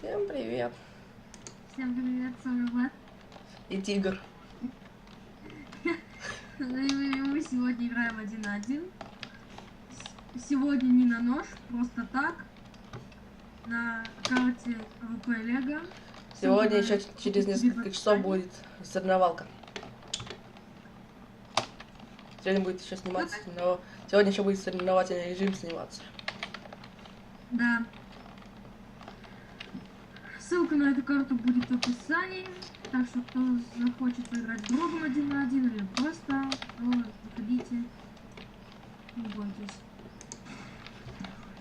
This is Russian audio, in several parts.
Всем привет. Всем привет, с вами Влад. И Тигр. Мы сегодня играем 1 на 1. Сегодня не на нож, просто так. На карте РП Лего. Сегодня еще через несколько часов будет соревновалка. Сегодня будет еще сниматься, но сегодня еще будет соревновательный режим сниматься. Да. Ссылка на эту карту будет в описании. Так что кто захочет поиграть с другом 1 на 1 или просто, то заходите. Не бойтесь.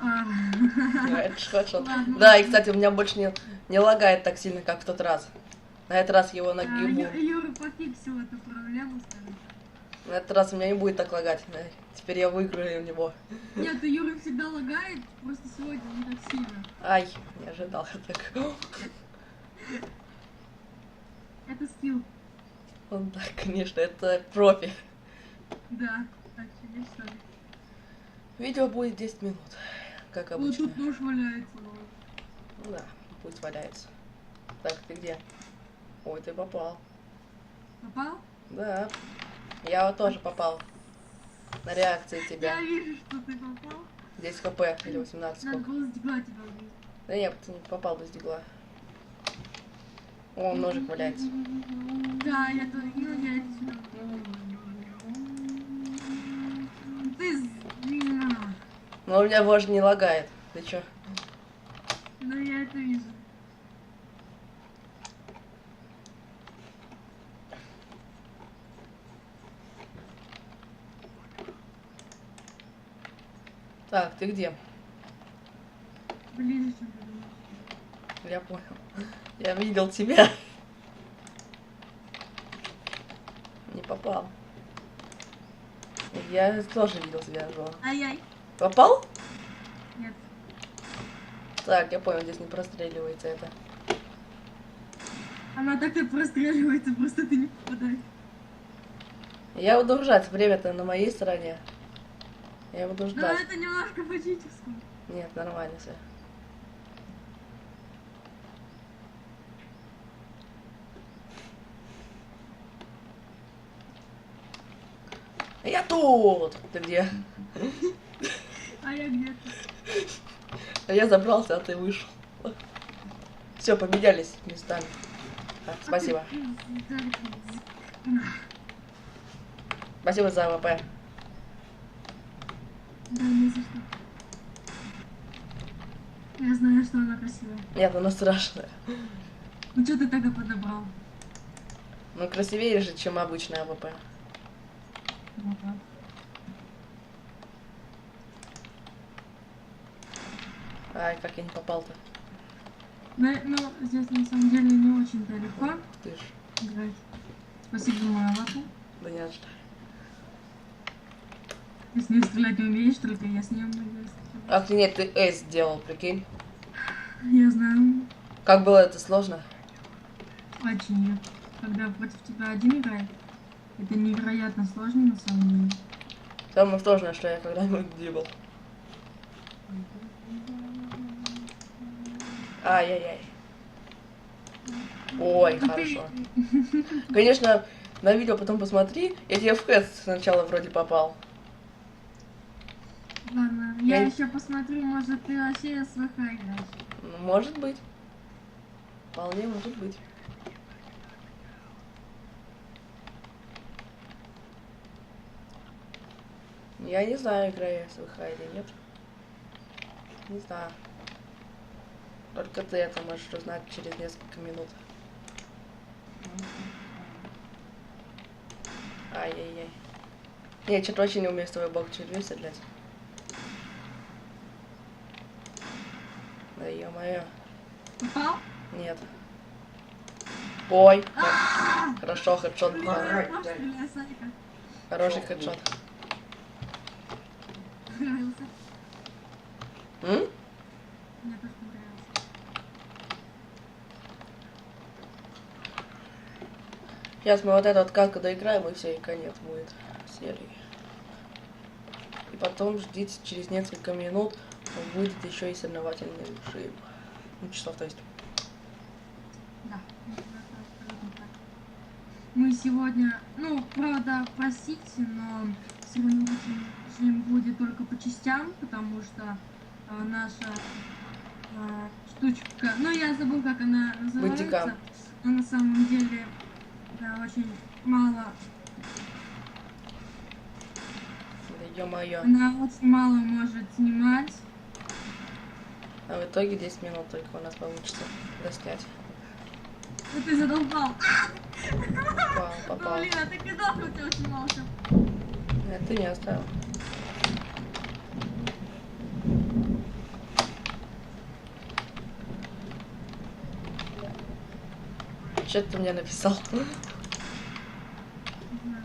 Это ж хорошо. Ладно. Да, и кстати, у меня больше не лагает так сильно, как в тот раз. На этот раз его нагибу. Юра пофиксил эту проблему, скажи. На этот раз у меня не будет так лагать. Теперь я выиграю у него. Нет, Юра всегда лагает, просто сегодня не так сильно. Ай, не ожидал я так. Это скилл. Он, да, конечно, это профи. Да, так, сидишь, что ли? Видео будет 10 минут, как Вот обычно. тут нож валяется. Ну да, пусть валяется. Так, ты где? Ой, ты попал. Попал? Да. Я вот тоже попал. На реакции тебя. Я вижу, что ты попал. 10 хп или 18 Надо сколько. было с дигла тебя убить. Да нет, ты не попал без дигла. О, ножик валяется. Да, я то, ну я это сюда. Ты Но у меня вождь не лагает. Ты чё? Ну я это вижу. Так, ты где? Ближе, чем ты думаешь. Я понял. Я видел тебя. Не попал. Я тоже видел тебя, Жо. Ай-яй. Попал? Нет. Так, я понял, здесь не простреливается это. Она так-то простреливается, просто ты не попадаешь. Я буду ждать. Время-то на моей стороне. Я буду Но ждать. это немножко по-читерски. Нет, нормально все. Я тут! Ты где? А я где-то. А я забрался, а ты вышел. Все, поменялись местами. Так, спасибо. Спасибо за АВП. Да, не за что. Я знаю, что она красивая. Нет, она страшная. Ну что ты тогда подобрал? Ну, красивее же, чем обычная АВП. Вот так. Ай, как я не попал-то. Ну, здесь на самом деле не очень-то легко Ты ж. играть. Спасибо за мою лапу. Да не за что. Ты с ней стрелять не умеешь, только я с ней умею стрелять. Охренеть, ты эйс сделал, прикинь. Я знаю. Как было это сложно? Очень нет. Когда против тебя один играет, это невероятно сложно на самом деле. Самое сложное, что я когда-нибудь делал. Ай-яй-яй. Ой, хорошо. Конечно, на видео потом посмотри. Я тебе в хэт сначала вроде попал. Ладно, я еще посмотрю, может ты вообще СВХ играешь. Ну, может быть. Вполне может быть. Я не знаю, играю я СВХ или нет. Не знаю. Только ты это можешь узнать через несколько минут. Ай-яй-яй. Я что-то вообще не умею с тобой бок червей стрелять. Да ё-моё. Попал? Нет. Ой. Хорошо, хедшот. Стреляй, Санька. Хороший хедшот. Нравился? М? Мне тоже понравился. Сейчас мы вот эту вот катку доиграем, и все, и конец будет серии. И потом ждите, через несколько минут выйдет еще и соревновательный режим. Ну, часов, то есть. Да, это абсолютно так. Мы сегодня, ну, правда, простите, но сегодняшний стрим будет только по частям, потому что наша штучка, ну, я забыл, как она называется. Бандикам. Но на самом деле очень мало, Да ё-моё. она очень мало может снимать. А в итоге 10 минут только у нас получится доснять. Ну ты задолбал. Попал, Ну попал. блин, а ты кидал, у тебя очень мало всего. Нет, ты не оставил. Что ты мне написал? Не знаю.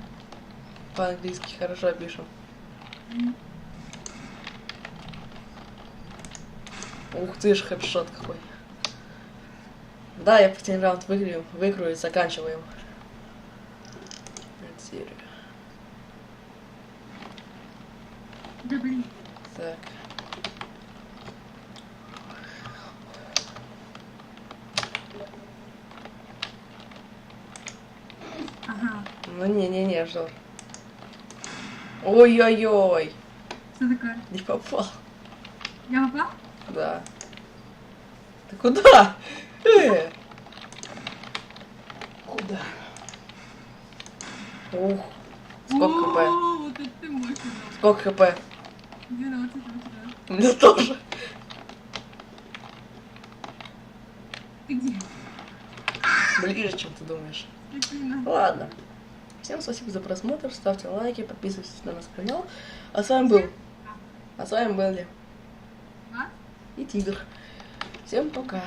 По-английски хорошо пишем. Ух ты ж, хедшот какой. Да, я последний раунд выиграю и заканчиваем. Эту серию. Да блин. Так. Ага. Ну не-не-не, Жор. Ой-ой-ой. Что такое? Не попал. Я попал? Да. Ты куда? Куда? Ух. Сколько хп? О, вот это ты мощный дал. Сколько хп? 12 у тебя. У меня тоже. Ты где? Ближе, чем ты думаешь. Прикинь. Ладно. Всем спасибо за просмотр. Ставьте лайки, подписывайтесь на наш канал. А с вами были А? и Тигр. Всем пока.